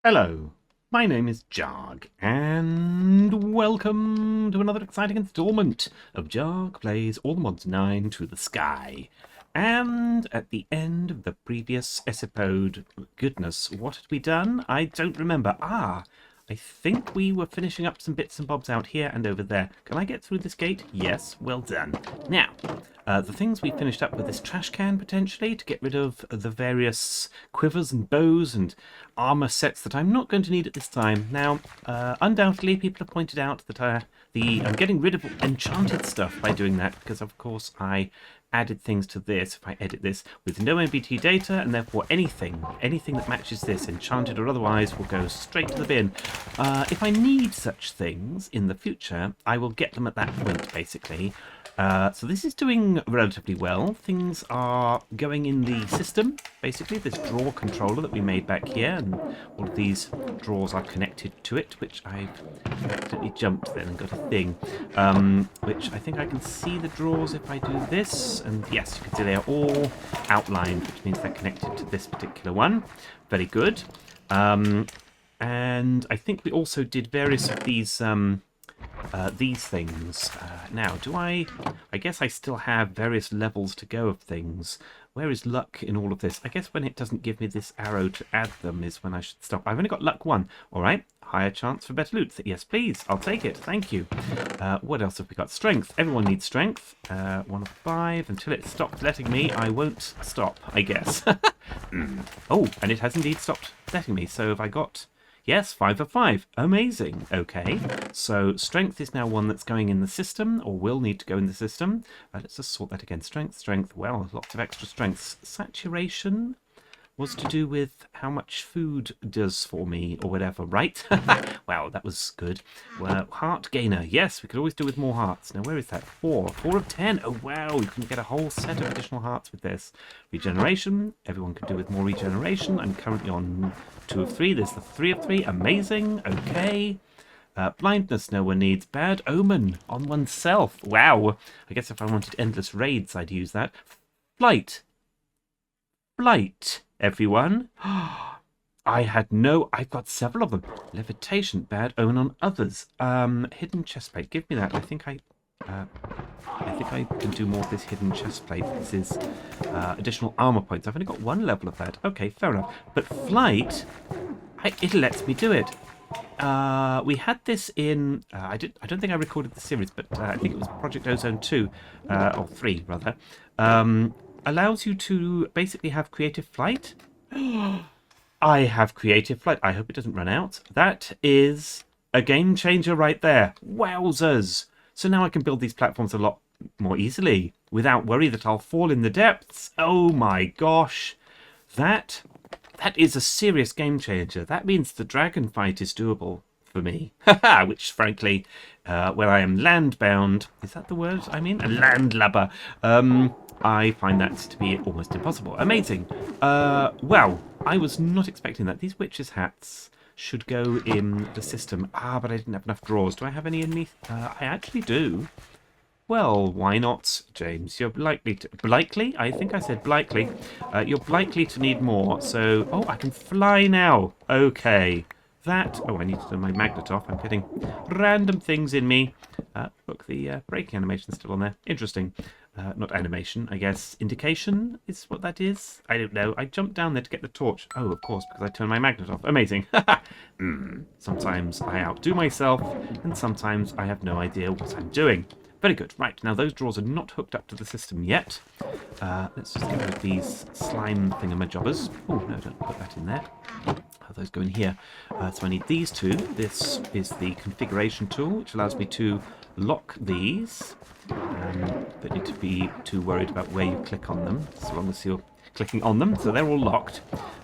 Hello, my name is Jahg, and welcome to another exciting installment of Jahg Plays All the Mods 9 to the Sky. And at the end of the previous episode, goodness, what had we done? I don't remember. I think we were finishing up some bits and bobs out here and over there. Can I get through this gate? Yes, well done. Now, the things we finished up with this trash can, potentially, to get rid of the various quivers and bows and armour sets that I'm not going to need at this time. Now, undoubtedly, people have pointed out that I'm getting rid of enchanted stuff by doing that, because, of course, I added things to this, if I edit this, with no MBT data, and therefore anything that matches this, enchanted or otherwise, will go straight to the bin. If I need such things in the future, I will get them at that point, basically. So this is doing relatively well. Things are going in the system, basically, this drawer controller that we made back here, and all of these drawers are connected to it, which I've accidentally jumped then and got a thing, which I think I can see the drawers if I do this, and yes, you can see they are all outlined, which means they're connected to this particular one. Very good. And I think we also did various of these things. Now, I guess I still have various levels to go of things. Where is luck in all of this? I guess when it doesn't give me this arrow to add them is when I should stop. I've only got luck 1. All right. Higher chance for better loot. Yes, please. I'll take it. Thank you. What else have we got? Strength. Everyone needs strength. 1 of 5. Until it stops letting me, I won't stop, I guess. Oh, and it has indeed stopped letting me. So have I got... Yes, 5 of 5. Amazing. Okay, so strength is now one that's going in the system, or will need to go in the system. Let's just sort that again. Strength. Well, lots of extra strengths. Saturation was to do with how much food does for me, or whatever, right? Wow, that was good. Well, heart gainer. Yes, we could always do with more hearts. Now, where is that? 4. 4 of 10. Oh, wow, you can get a whole set of additional hearts with this. Regeneration. Everyone can do with more regeneration. I'm currently on 2 of 3. There's the 3 of 3. Amazing. Okay. Blindness no one needs. Bad omen on oneself. Wow. I guess if I wanted endless raids, I'd use that. Flight. Flight, everyone. I've got several of them. Levitation, bad omen on others. Hidden chestplate. Give me that. I think I can do more of this hidden chestplate. This is additional armor points. I've only got 1 level of that. Okay, fair enough. But flight, it lets me do it. We had this in... I don't think I recorded the series, but I think it was Project Ozone 2, or 3 rather. Allows you to basically have creative flight. I have creative flight. I hope it doesn't run out. That is a game changer right there. Wowzers. So now I can build these platforms a lot more easily without worry that I'll fall in the depths. Oh my gosh. That is a serious game changer. That means the dragon fight is doable for me. Which, frankly, where I am land-bound, is that the word I mean? A landlubber. I find that to be almost impossible. Amazing. Wow, I was not expecting that. These witches' hats should go in the system. But I didn't have enough drawers. Do I have any in me? I actually do. Well, why not, James? You're likely to... Likely? I think I said likely. You're likely to need more. So, oh, I can fly now. Okay. That... Oh, I need to turn my magnet off. I'm getting random things in me. Look, the braking animation's still on there. Interesting. Not animation, I guess. Indication is what that is? I don't know. I jumped down there to get the torch. Oh, of course, because I turned my magnet off. Amazing. Sometimes I outdo myself, and sometimes I have no idea what I'm doing. Very good. Right, now those drawers are not hooked up to the system yet. Let's just get rid of these slime thingamajobbers. Oh, no, don't put that in there. Those go in here. So I need these 2. This is the configuration tool, which allows me to lock these. Don't need to be too worried about where you click on them, as long as you're clicking on them. So they're all locked.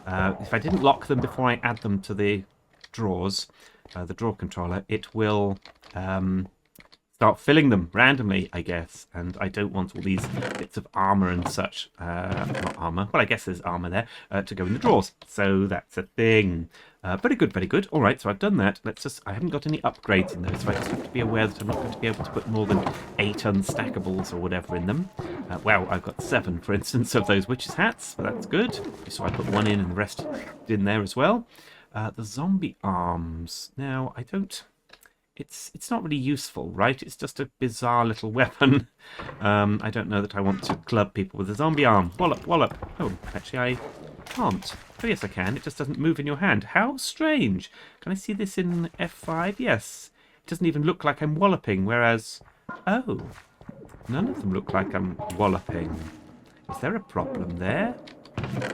If I didn't lock them before I add them to the drawers, the drawer controller, it will start filling them randomly, I guess. And I don't want all these bits of armor and such, not armor, well, I guess there's armor there, to go in the drawers. So that's a thing. Very good, very good. All right, so I've done that. I haven't got any upgrades in those, so I just have to be aware that I'm not going to be able to put more than 8 unstackables or whatever in them. Wow, I've got 7, for instance, of those witches' hats, but that's good. So I put 1 in and the rest in there as well. The zombie arms. Now, I don't... It's not really useful, right? It's just a bizarre little weapon. I don't know that I want to club people with a zombie arm. Wallop, wallop. Oh, actually I can't. Oh, yes, I can. It just doesn't move in your hand. How strange. Can I see this in F5? Yes. It doesn't even look like I'm walloping, whereas... Oh, none of them look like I'm walloping. Is there a problem there?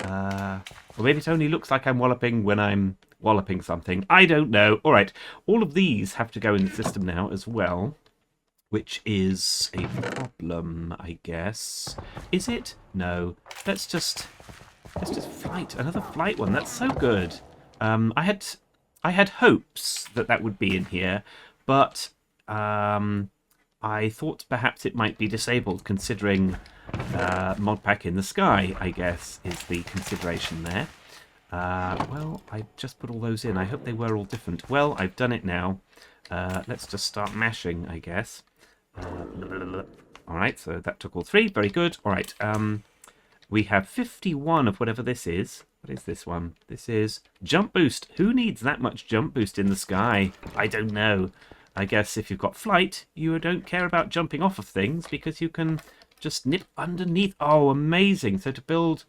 Or maybe it only looks like I'm walloping when I'm walloping something. I don't know. All right. All of these have to go in the system now as well, which is a problem, I guess. Is it? No. Let's just flight. Another flight one. That's so good. I had hopes that that would be in here, but I thought perhaps it might be disabled, considering modpack in the sky, I guess, is the consideration there. Well, I just put all those in. I hope they were all different. Well, I've done it now. Let's just start mashing, I guess. Alright, so that took all three. Very good. Alright, we have 51 of whatever this is. What is this one? This is jump boost. Who needs that much jump boost in the sky? I don't know. I guess if you've got flight, you don't care about jumping off of things because you can just nip underneath. Oh, amazing. So to build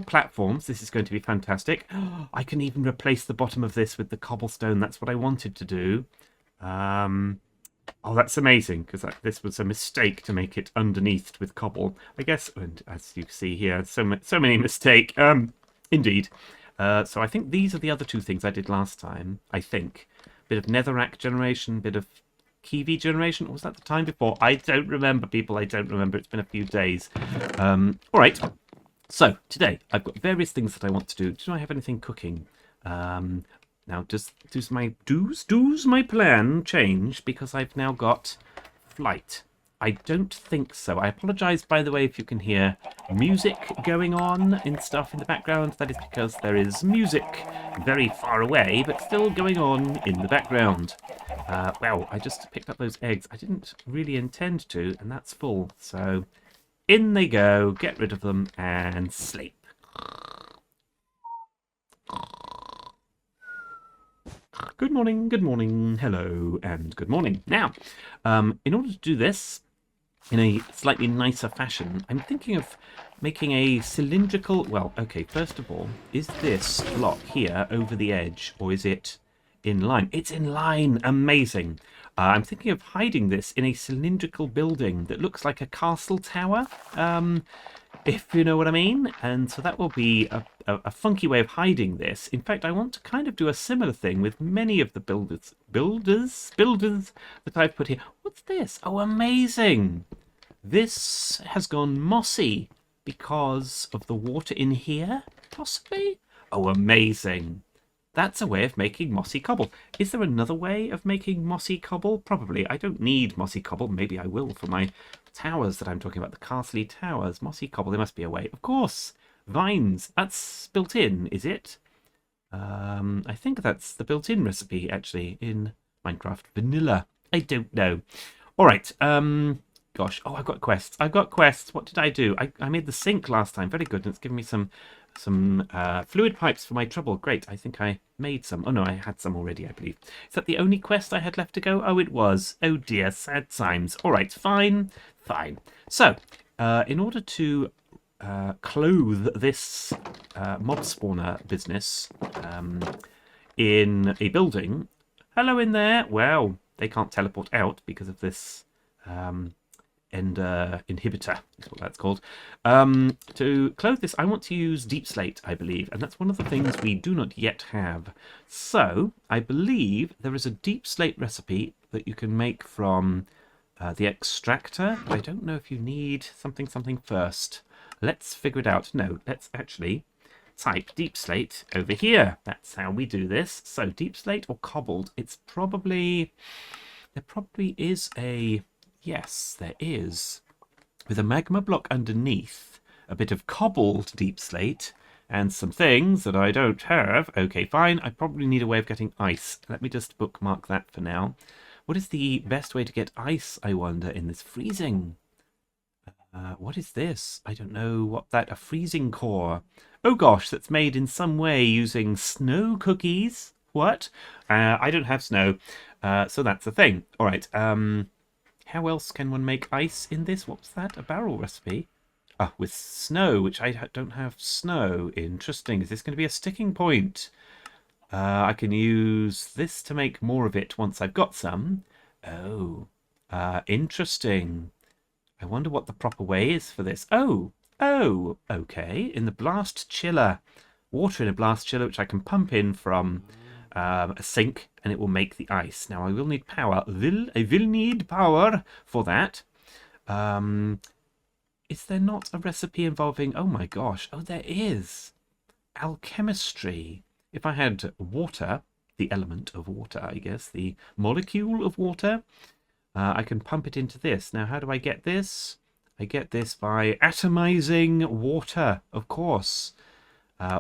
platforms, this is going to be fantastic. I can even replace the bottom of this with the cobblestone. That's what I wanted to do. Oh, that's amazing, because this was a mistake to make it underneath with cobble. I guess, and as you see here, so many mistake. Indeed. So I think these are the other two things I did last time, I think. Bit of netherrack generation, bit of kiwi generation. Or was that the time before? I don't remember, people. I don't remember. It's been a few days. All right. So today I've got various things that I want to do. Do I have anything cooking? Now, does my plan change because I've now got flight? I don't think so. I apologise, by the way, if you can hear music going on and stuff in the background. That is because there is music very far away, but still going on in the background. Well, I just picked up those eggs. I didn't really intend to, and that's full. So in they go, get rid of them, and sleep. Good morning, hello, and good morning. Now, in order to do this in a slightly nicer fashion, I'm thinking of making a cylindrical... Well, okay, first of all, is this block here over the edge, or is it in line? It's in line! Amazing! I'm thinking of hiding this in a cylindrical building that looks like a castle tower, if you know what I mean. And so that will be a funky way of hiding this. In fact, I want to kind of do a similar thing with many of the builders that I've put here. What's this? Oh, amazing! This has gone mossy because of the water in here, possibly? Oh, amazing! That's a way of making mossy cobble. Is there another way of making mossy cobble? Probably. I don't need mossy cobble. Maybe I will for my towers that I'm talking about, the castle towers. Mossy cobble, there must be a way. Of course! Vines. That's built in, is it? I think that's the built-in recipe, actually, in Minecraft Vanilla. I don't know. All right. Gosh. Oh, I've got quests. What did I do? I made the sink last time. Very good. And it's given me some fluid pipes for my trouble. Great. I think I made some. Oh, no, I had some already, I believe. Is that the only quest I had left to go? Oh, it was. Oh, dear. Sad times. All right. Fine. So, in order to clothe this mob spawner business in a building... Hello in there. Well, they can't teleport out because of this... inhibitor is what that's called. To close this, I want to use deepslate, I believe, and that's one of the things we do not yet have. So I believe there is a deepslate recipe that you can make from the extractor. I don't know if you need something first. Let's figure it out. No, let's actually type deepslate over here. That's how we do this. So deepslate or cobbled. It's probably... There probably is a... Yes, there is. With a magma block underneath, a bit of cobbled deepslate, and some things that I don't have. Okay, fine. I probably need a way of getting ice. Let me just bookmark that for now. What is the best way to get ice, I wonder, in this freezing? What is this? I don't know what that... A freezing core. Oh gosh, that's made in some way using snow cookies. What? I don't have snow, so that's the thing. All right. How else can one make ice in this? What's that? A barrel recipe? Ah, with snow, which I don't have snow. Interesting. Is this going to be a sticking point? I can use this to make more of it once I've got some. Oh, interesting. I wonder what the proper way is for this. Oh, okay. In the blast chiller. Water in a blast chiller, which I can pump in from a sink, and it will make the ice. Now, I will need power. I will need power for that. Is there not a recipe involving... Oh my gosh. Oh, there is. Alchemistry. If I had water, the element of water, I guess, the molecule of water, I can pump it into this. Now, how do I get this? I get this by atomizing water, of course,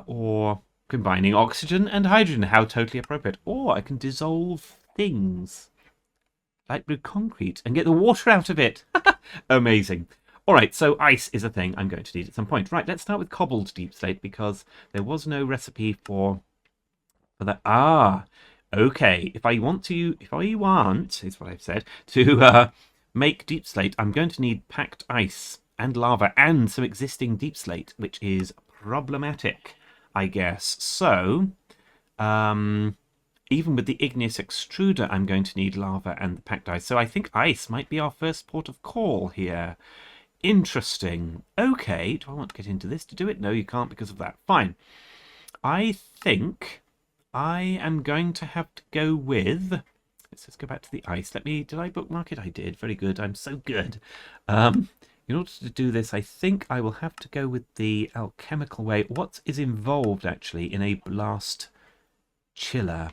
or combining oxygen and hydrogen. How totally appropriate. Or I can dissolve things like blue concrete and get the water out of it. Amazing. All right, so ice is a thing I'm going to need at some point. Right, let's start with cobbled deep slate because there was no recipe for that. Ah, okay. If I want, is what I've said, to make deep slate, I'm going to need packed ice and lava and some existing deep slate, which is problematic, I guess. So, even with the igneous extruder, I'm going to need lava and the packed ice. So I think ice might be our first port of call here. Interesting. Okay, do I want to get into this to do it? No, you can't because of that. Fine. I think I am going to have to go with... Let's just go back to the ice. Did I bookmark it? I did. Very good. I'm so good. In order to do this, I think I will have to go with the alchemical way. What is involved, actually, in a blast chiller?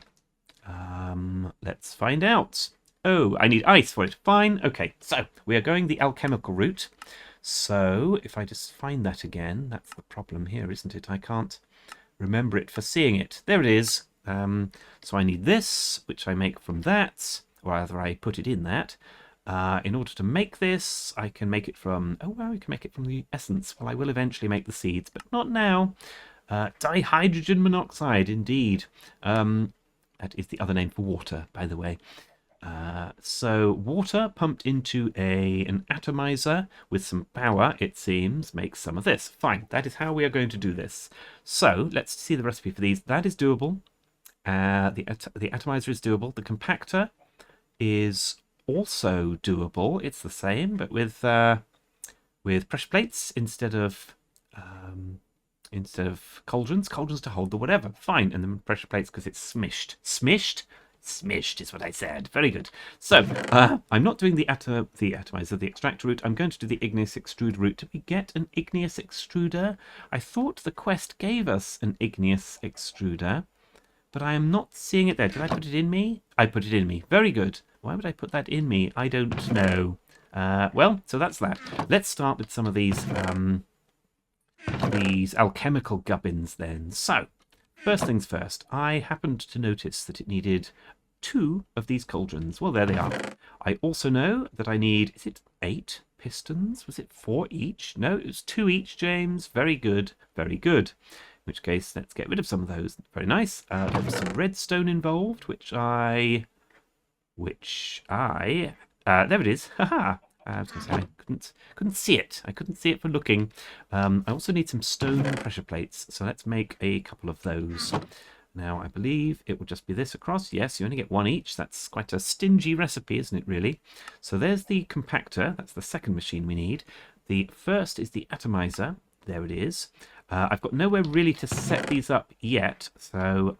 Let's find out. Oh, I need ice for it. Fine. Okay, so we are going the alchemical route. So if I just find that again, that's the problem here, isn't it? I can't remember it for seeing it. There it is. So I need this, which I make from that, or rather I put it in that. In order to make this, I can make it from... Oh, well, we can make it from the essence. Well, I will eventually make the seeds, but not now. Dihydrogen monoxide, indeed. That is the other name for water, by the way. So water pumped into an atomizer with some power, it seems, makes some of this. Fine, that is how we are going to do this. So let's see the recipe for these. That is doable. The atomizer is doable. The compactor is also doable. It's the same, but with pressure plates instead of cauldrons to hold the whatever. Fine, and then pressure plates because it's smished. Smished is what I said. Very good. So, I'm not doing the atomizer, the extractor route. I'm going to do the igneous extruder route. Did we get an igneous extruder? I thought the quest gave us an igneous extruder, but I am not seeing it there. Did I put it in me? I put it in me. Very good. Why would I put that in me? I don't know. Well, so that's that. Let's start with some of these alchemical gubbins then. So, first things first, I happened to notice that it needed 2 of these cauldrons. Well, there they are. I also know that I need, is it 8 pistons? Was it 4 each? No, it was 2 each, James. Very good, very good. In which case, let's get rid of some of those. Very nice. There was some redstone involved, which I... there it is. Haha. I was going to say I couldn't see it. I couldn't see it for looking. I also need some stone pressure plates, so let's make a couple of those. Now, I believe it will just be this across. Yes, you only get 1 each. That's quite a stingy recipe, isn't it, really? So there's the compactor. That's the second machine we need. The first is the atomizer. There it is. I've got nowhere really to set these up yet, so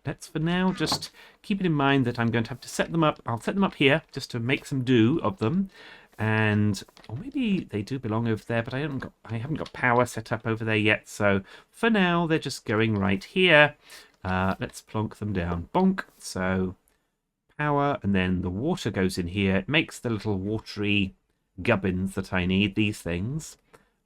let's for now just keep it in mind that I'm going to have to set them up. I'll set them up here just to make some do of them. And or maybe they do belong over there, but I haven't got power set up over there yet. So for now, they're just going right here. Let's plonk them down. Bonk. So power, and then the water goes in here. It makes the little watery gubbins that I need, these things.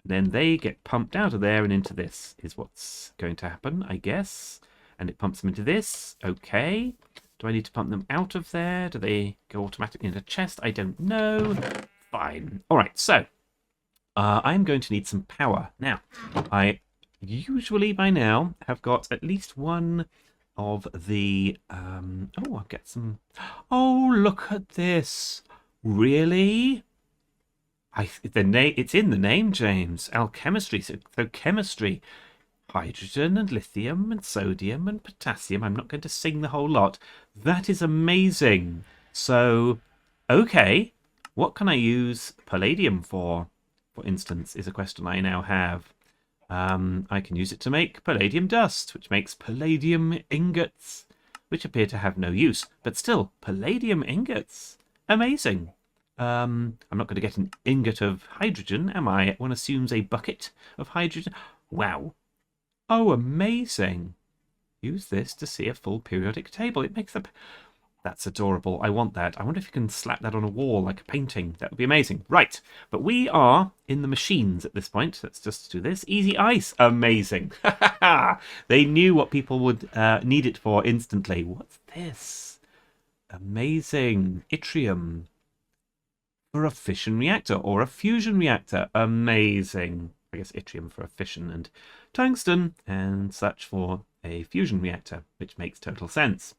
Then they get pumped out of there and into this is what's going to happen, I guess. And it pumps them into this. Okay. Do I need to pump them out of there? Do they go automatically into the chest? I don't know. Fine. All right, so I'm going to need some power. Now, I usually by now have got at least one of the... oh, I'll get some... Oh, look at this. Really? It's in the name, James. Alchemistry. So chemistry. Hydrogen and lithium and sodium and potassium. I'm not going to sing the whole lot. That is amazing. So, okay. What can I use palladium for instance, is a question I now have. I can use it to make palladium dust, which makes palladium ingots, which appear to have no use. But still, palladium ingots. Amazing. I'm not going to get an ingot of hydrogen, am I? One assumes a bucket of hydrogen. Wow. Oh, amazing. Use this to see a full periodic table. It makes up... That's adorable. I want that. I wonder if you can slap that on a wall like a painting. That would be amazing. Right. But we are in the machines at this point. Let's just do this. Easy ice. Amazing. They knew what people would need it for instantly. What's this? Amazing. Yttrium. For a fission reactor or a fusion reactor. Amazing. I guess yttrium for a fission and tungsten and such for a fusion reactor, which makes total sense.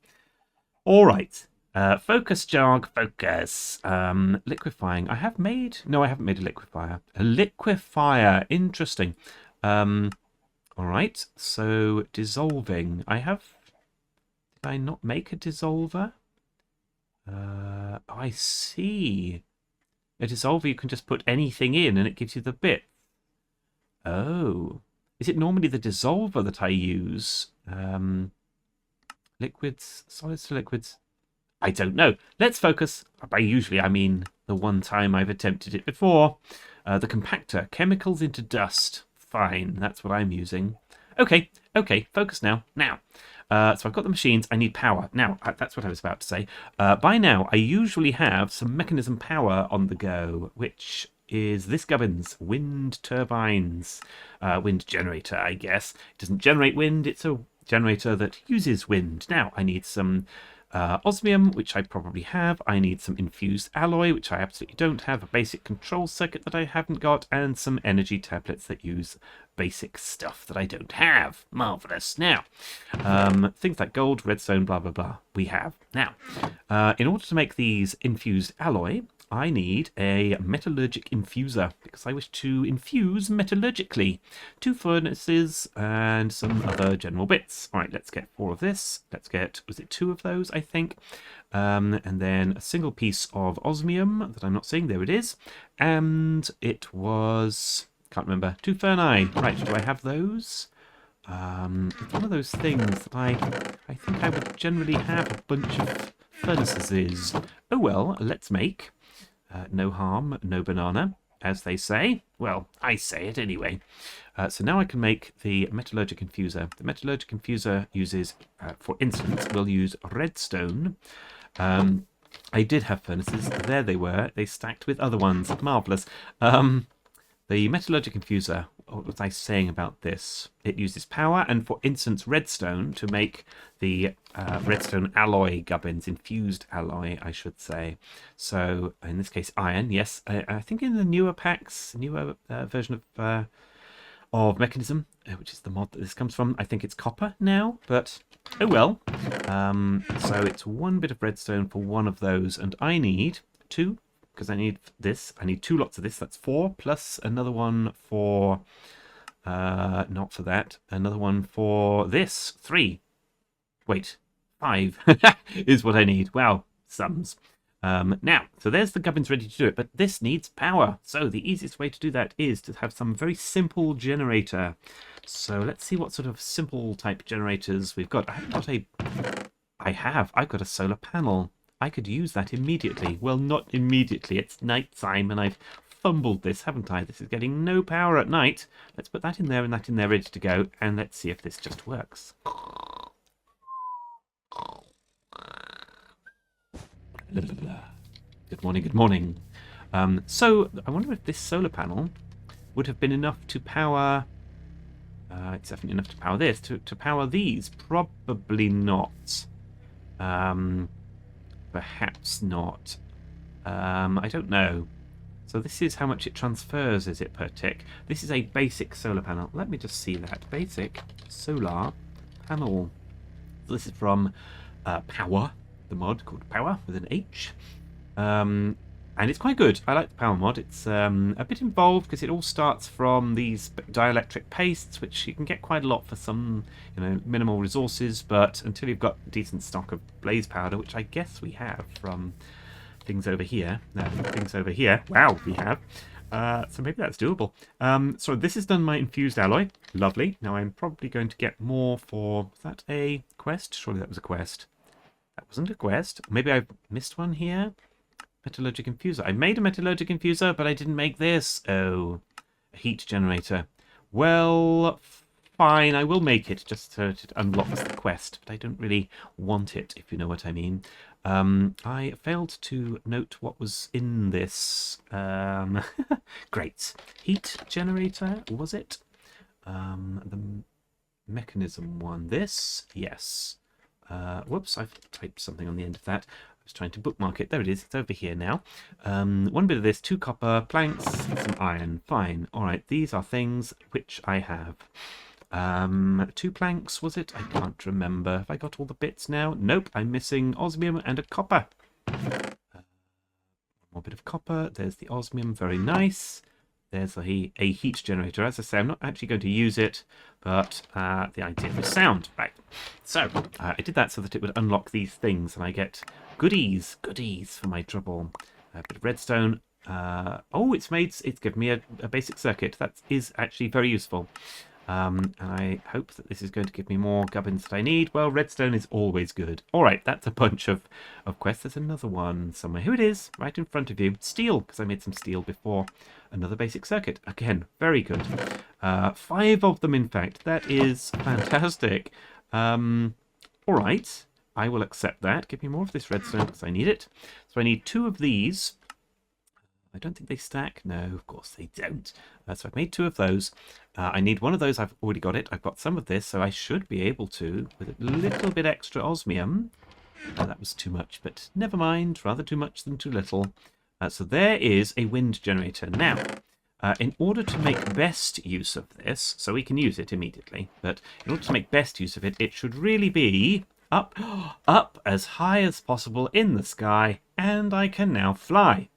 All right. Focus, jahg, focus. Liquefying. I haven't made a liquefier. A liquefier. Interesting. All right. So dissolving. Did I not make a dissolver? Oh, I see. A dissolver, you can just put anything in and it gives you the bit. Oh. Is it normally the dissolver that I use? Liquids, solids to liquids. I don't know. Let's focus. By usually, I mean the one time I've attempted it before. The compactor. Chemicals into dust. Fine. That's what I'm using. Okay. Focus now. Now. So I've got the machines. I need power. Now, that's what I was about to say. By now, I usually have some mechanism power on the go, which is this gubbins. Wind turbines. Wind generator, I guess. It doesn't generate wind. It's a generator that uses wind. Now, I need some osmium, which I probably have. I need some infused alloy, which I absolutely don't have. A basic control circuit that I haven't got. And some energy tablets that use basic stuff that I don't have. Marvellous. Now, things like gold, redstone, blah, blah, blah, we have. Now, in order to make these infused alloy, I need a metallurgic infuser because I wish to infuse metallurgically. 2 furnaces and some other general bits. All right, let's get 4 of this. Let's get, was it 2 of those, I think? And then a single piece of osmium that I'm not seeing. There it is. And it was, can't remember, 2 ferni. Right, do I have those? It's one of those things that I think I would generally have a bunch of furnaces. Oh well, let's make... no harm, no banana, as they say. Well, I say it anyway. So now I can make the metallurgic infuser. The metallurgic infuser uses, for instance, we'll use redstone. I did have furnaces. There they were. They stacked with other ones. Marvellous. The metallurgic infuser, what was I saying about this? It uses power and, for instance, redstone to make the redstone alloy gubbins, infused alloy, I should say. So, in this case, iron, yes. I think in the newer packs, newer version of Mekanism, which is the mod that this comes from, I think it's copper now, but oh well. So it's 1 bit of redstone for 1 of those, and I need 2. Because I need this. I need 2 lots of this. That's 4 plus another one for not for that. Another one for this. 3. Wait, 5 is what I need. Wow, sums. Now, so there's the gubbins ready to do it, but this needs power. So the easiest way to do that is to have some very simple generator. So let's see what sort of simple type generators we've got. I've got a solar panel. I could use that immediately. Well, not immediately. It's night time, and I've fumbled this, haven't I? This is getting no power at night. Let's put that in there and that in there ready to go, and let's see if this just works. Good morning, good morning. So, I wonder if this solar panel would have been enough to power... it's definitely enough to power this. To power these? Probably not. Perhaps not. I don't know. So this is how much it transfers, is it, per tick? This is a basic solar panel. Let me just see that. Basic solar panel. So this is from Powah, the mod called Powah with an H. And it's quite good. I like the Powah mod. It's a bit involved because it all starts from these dielectric pastes, which you can get quite a lot for some, minimal resources. But until you've got a decent stock of blaze powder, which I guess we have from things over here. No, things over here. Wow, we have. So maybe that's doable. So this has done my infused alloy. Lovely. Now I'm probably going to get more for... Was that a quest? Surely that was a quest. That wasn't a quest. Maybe I've missed one here. Metallurgic infuser. I made a metallurgic infuser, but I didn't make this. Oh, a heat generator. Well, fine. I will make it just so it unlocks the quest, but I don't really want it, if you know what I mean. I failed to note what was in this. Great. Heat generator, was it? The mechanism one. This? Yes. Whoops, I've typed something on the end of that. I was trying to bookmark it. There it is. It's over here now. One bit of this, 2 copper, planks, some iron. Fine. All right, these are things which I have. 2 planks, was it? I can't remember. Have I got all the bits now? Nope, I'm missing osmium and a copper. One more bit of copper. There's the osmium. Very nice. There's a heat generator. As I say, I'm not actually going to use it, but the idea was sound. Right. So I did that so that it would unlock these things, and I get goodies for my trouble. A bit of redstone. Oh, it's given me a basic circuit. That is actually very useful. And I hope that this is going to give me more gubbins that I need. Well, redstone is always good. All right, that's a bunch of quests. There's another one somewhere. Here it is, right in front of you. Steel, because I made some steel before. Another basic circuit. Again, very good. 5 of them, in fact. That is fantastic. All right, I will accept that. Give me more of this redstone because I need it. So I need 2 of these. I don't think they stack. No, of course they don't. So I've made 2 of those. I need 1 of those. I've already got it. I've got some of this, so I should be able to, with a little bit extra osmium. That was too much, but never mind. Rather too much than too little. So there is a wind generator. Now, in order to make best use of this, so we can use it immediately, but in order to make best use of it, it should really be up as high as possible in the sky, and I can now fly.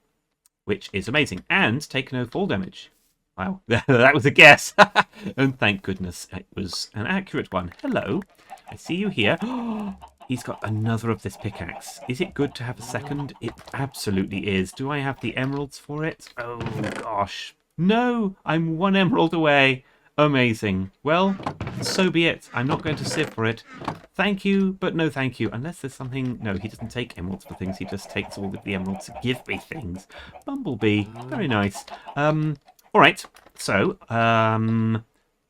Which is amazing, and take no fall damage. Wow, that was a guess. And thank goodness it was an accurate one. Hello, I see you here. He's got another of this pickaxe. Is it good to have a second? It absolutely is. Do I have the emeralds for it? Oh, gosh. No, I'm 1 emerald away. Amazing. Well, so be it. I'm not going to sieve for it. Thank you, but no thank you. Unless there's something... No, he doesn't take emeralds for things. He just takes all of the emeralds to give me things. Bumblebee. Very nice. All right. So,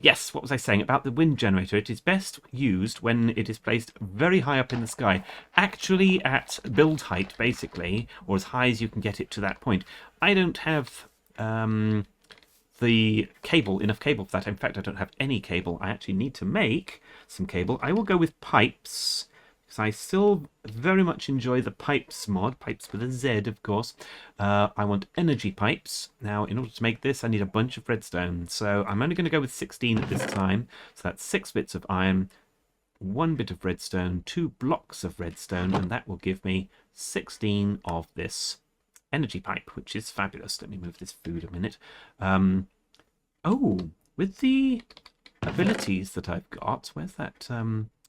yes, what was I saying about the wind generator? It is best used when it is placed very high up in the sky. Actually at build height, basically, or as high as you can get it to that point. I don't have... enough cable for that. In fact, I don't have any cable. I actually need to make some cable. I will go with pipes, because I still very much enjoy the pipes mod. Pipes with a Z, of course. I want energy pipes. Now, in order to make this, I need a bunch of redstone. So I'm only going to go with 16 at this time. So that's 6 bits of iron, 1 bit of redstone, 2 blocks of redstone, and that will give me 16 of this energy pipe, which is fabulous. Let me move this food a minute. Oh, with the abilities that I've got, where's that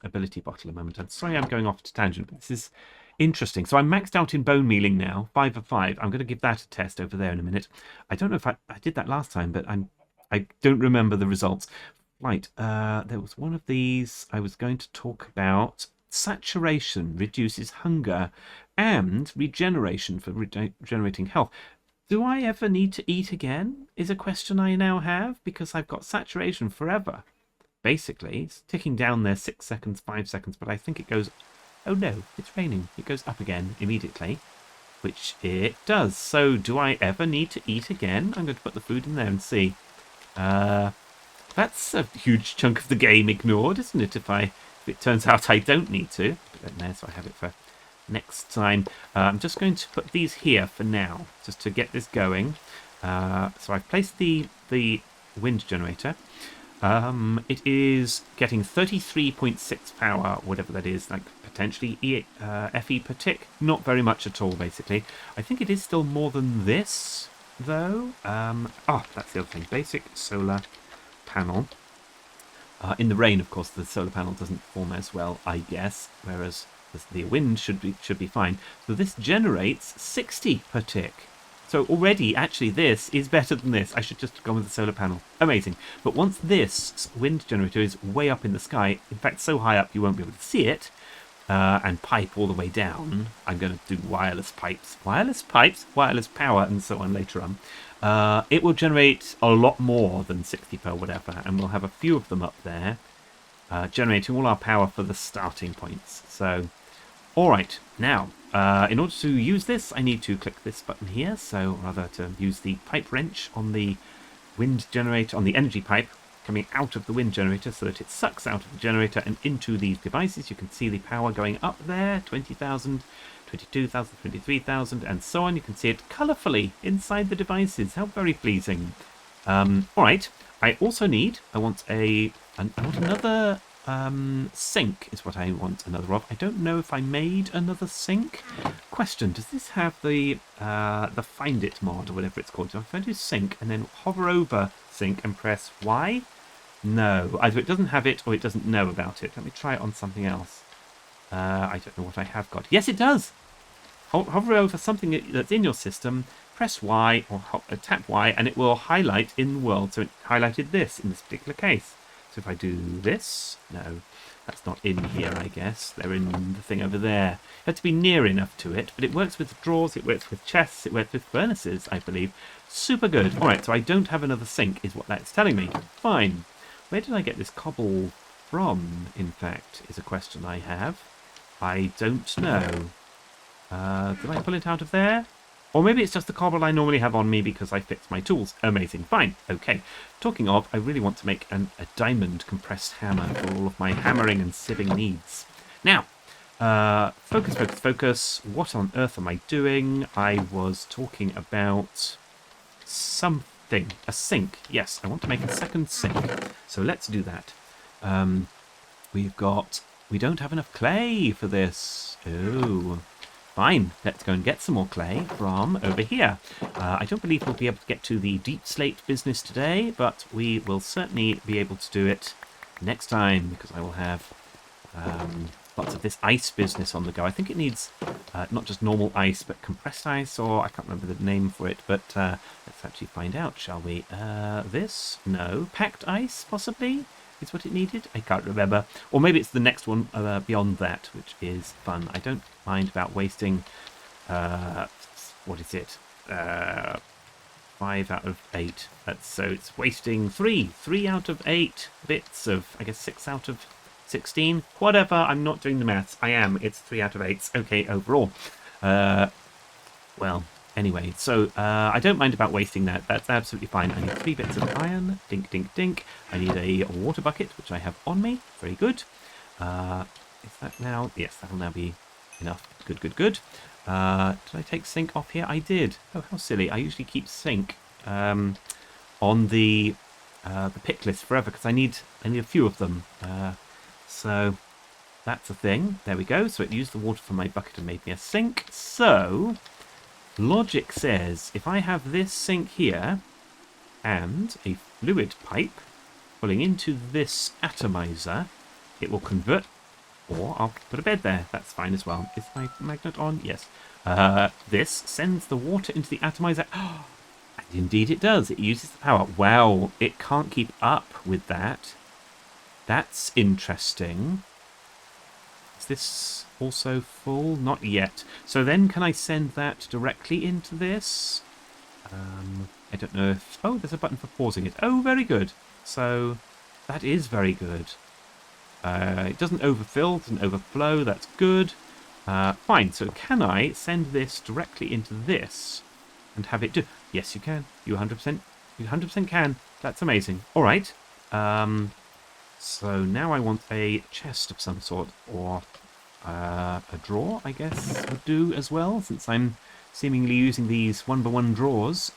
ability bottle a moment? I'm sorry I'm going off to tangent, but this is interesting. So I'm maxed out in bone mealing now, 5 of 5. I'm going to give that a test over there in a minute. I don't know if I did that last time, but I don't remember the results. Right, there was one of these I was going to talk about. Saturation reduces hunger, and regeneration for regenerating health. Do I ever need to eat again? Is a question I now have, because I've got saturation forever. Basically, it's ticking down there 6 seconds, 5 seconds, but I think it goes... Oh no, it's raining. It goes up again immediately, which it does. So do I ever need to eat again? I'm going to put the food in there and see. That's a huge chunk of the game ignored, isn't it, if it turns out I don't need to. Put that in there so I have it for next time. I'm just going to put these here for now, just to get this going. So I've placed the wind generator. It is getting 33.6 power, whatever that is, like potentially FE per tick. Not very much at all, basically. I think it is still more than this, though. That's the other thing. Basic solar panel. In the rain, of course, the solar panel doesn't perform as well, I guess, whereas the wind should be fine. So this generates 60 per tick. So already, actually, this is better than this. I should just have gone with the solar panel. Amazing. But once this wind generator is way up in the sky, in fact, so high up you won't be able to see it, and pipe all the way down. I'm going to do wireless pipes, wireless power, and so on later on. It will generate a lot more than 60 per whatever, and we'll have a few of them up there, generating all our power for the starting points. So, all right, now, in order to use this, I need to click this button here, so rather to use the pipe wrench on the wind generator, on the energy pipe, coming out of the wind generator so that it sucks out of the generator and into these devices. You can see the power going up there, 20,000, 22,000, 23,000, and so on. You can see it colourfully inside the devices. How very pleasing. All right, I also want another sink is what I want another of. I don't know if I made another sink. Question, does this have the Find It mod or whatever it's called? So if I do sink and then hover over sink and press Y? No, either it doesn't have it or it doesn't know about it. Let me try it on something else. I don't know what I have got. Yes, it does! Hover over something that's in your system, press Y or tap Y, and it will highlight in the world. So it highlighted this in this particular case. So if I do this, no, that's not in here, I guess. They're in the thing over there. You have to be near enough to it, but it works with drawers, it works with chests, it works with furnaces, I believe. Super good. All right, so I don't have another sink, is what that's telling me. Fine. Where did I get this cobble from, in fact, is a question I have. I don't know. Did I pull it out of there? Or maybe it's just the cobble I normally have on me because I fixed my tools. Amazing. Fine. Okay. Talking of, I really want to make a diamond compressed hammer for all of my hammering and sieving needs. Now, focus, focus, focus. What on earth am I doing? I was talking about something. A sink. Yes, I want to make a second sink. So let's do that. We don't have enough clay for this. Oh. Fine, let's go and get some more clay from over here. I don't believe we'll be able to get to the deep slate business today, but we will certainly be able to do it next time, because I will have lots of this ice business on the go. I think it needs not just normal ice, but compressed ice, or I can't remember the name for it, but let's actually find out, shall we? This? No. Packed ice, possibly? Is what it needed? I can't remember. Or maybe it's the next one beyond that, which is fun. I don't mind about wasting, what is it? 5 out of 8. So it's wasting 3 out of 8 bits of, I guess, 6 out of 16. Whatever, I'm not doing the maths. I am. It's 3 out of 8. Okay, overall. Well, anyway, so I don't mind about wasting that. That's absolutely fine. I need 3 bits of iron. Dink, dink, dink. I need a water bucket, which I have on me. Very good. Is that now? Yes, that'll now be enough. Good, good, good. Did I take sink off here? I did. Oh, how silly. I usually keep sink on the pick list forever because I need a few of them. So that's a thing. There we go. So it used the water from my bucket and made me a sink. So logic says if I have this sink here and a fluid pipe pulling into this atomizer, it will convert, or I'll put a bed there. That's fine as well. Is my magnet on? Yes. This sends the water into the atomizer. Oh, and indeed it does. It uses the power. Wow, it can't keep up with that. That's interesting. Is this also full? Not yet. So then can I send that directly into this? I don't know if... Oh, there's a button for pausing it. Oh, very good. So that is very good. It doesn't overfill, doesn't overflow. That's good. Fine. So can I send this directly into this and have it do... Yes, you can. You 100% can. That's amazing. All right. So now I want a chest of some sort, or A drawer, I guess, would do as well, since I'm seemingly using these 1x1 drawers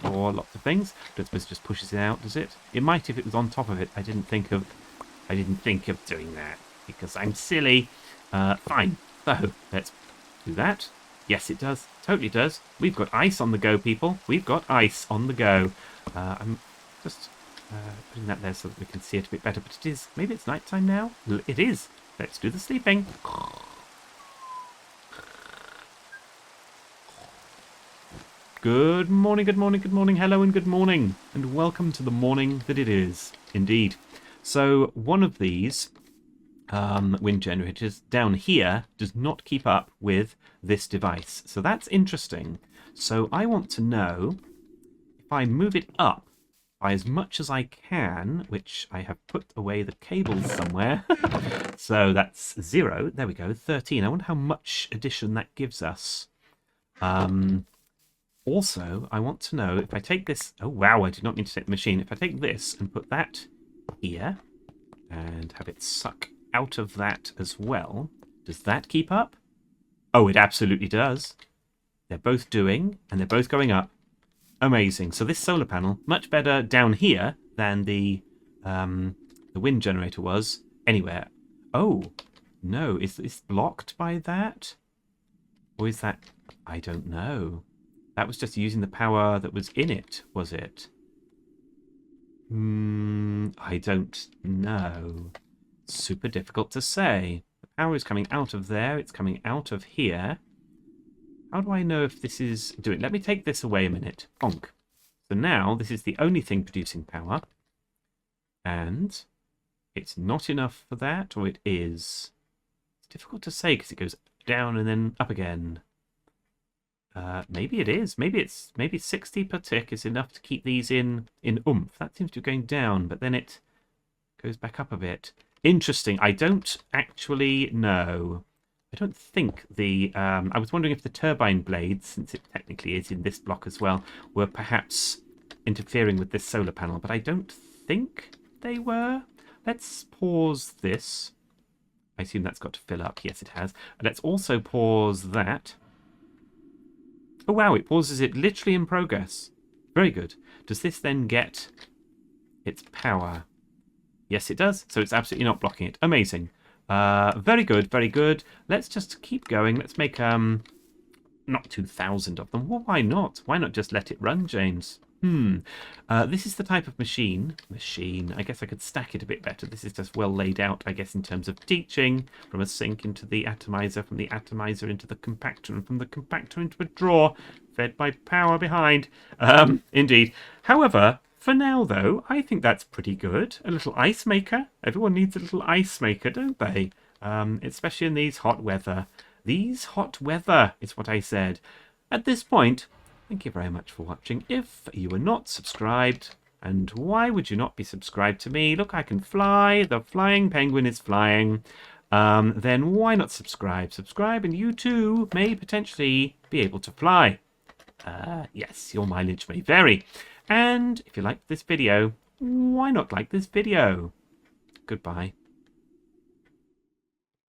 for lots of things. Don't suppose it just pushes it out, does it? It might if it was on top of it. I didn't think of doing that because I'm silly. Fine. So let's do that. Yes, it does. Totally does. We've got ice on the go, people. We've got ice on the go. I'm just putting that there so that we can see it a bit better. But it is. Maybe it's nighttime now. It is. Let's do the sleeping. Good morning, good morning, good morning. Hello and good morning. And welcome to the morning that it is. Indeed. So one of these wind generators down here does not keep up with this device. So that's interesting. So I want to know if I move it up by as much as I can, which I have put away the cables somewhere. So that's 0. There we go, 13. I wonder how much addition that gives us. Also, I want to know if I take this... Oh, wow, I did not mean to take the machine. If I take this and put that here and have it suck out of that as well, does that keep up? Oh, it absolutely does. They're both doing, and they're both going up. Amazing. So this solar panel, much better down here than the wind generator was anywhere. Oh, no. Is this blocked by that? Or is that... I don't know. That was just using the power that was in it, was it? I don't know. Super difficult to say. The power is coming out of there. It's coming out of here. How do I know if this is doing... Let me take this away a minute. Bonk. So now this is the only thing producing power. And it's not enough for that, or it is. It's difficult to say because it goes down and then up again. Maybe it is. Maybe 60 per tick is enough to keep these in oomph. That seems to be going down, but then it goes back up a bit. Interesting. I don't actually know. I don't think the... I was wondering if the turbine blades, since it technically is in this block as well, were perhaps interfering with this solar panel, but I don't think they were. Let's pause this. I assume that's got to fill up. Yes, it has. Let's also pause that. Oh, wow, it pauses it literally in progress. Very good. Does this then get its power? Yes, it does. So it's absolutely not blocking it. Amazing. Very good, very good. Let's just keep going. Let's make not 2,000 of them. Well, why not? Why not just let it run, James? This is the type of machine. I guess I could stack it a bit better. This is just well laid out, I guess, in terms of teaching. From a sink into the atomizer, from the atomizer into the compactor, and from the compactor into a drawer, fed by power behind. Indeed. However, for now, though, I think that's pretty good. A little ice maker. Everyone needs a little ice maker, don't they? Especially in these hot weather. These hot weather is what I said. At this point... Thank you very much for watching. If you are not subscribed, and why would you not be subscribed to me? Look, I can fly. The flying penguin is flying. Then why not subscribe? Subscribe and you too may potentially be able to fly. Yes, your mileage may vary. And if you liked this video, why not like this video? Goodbye.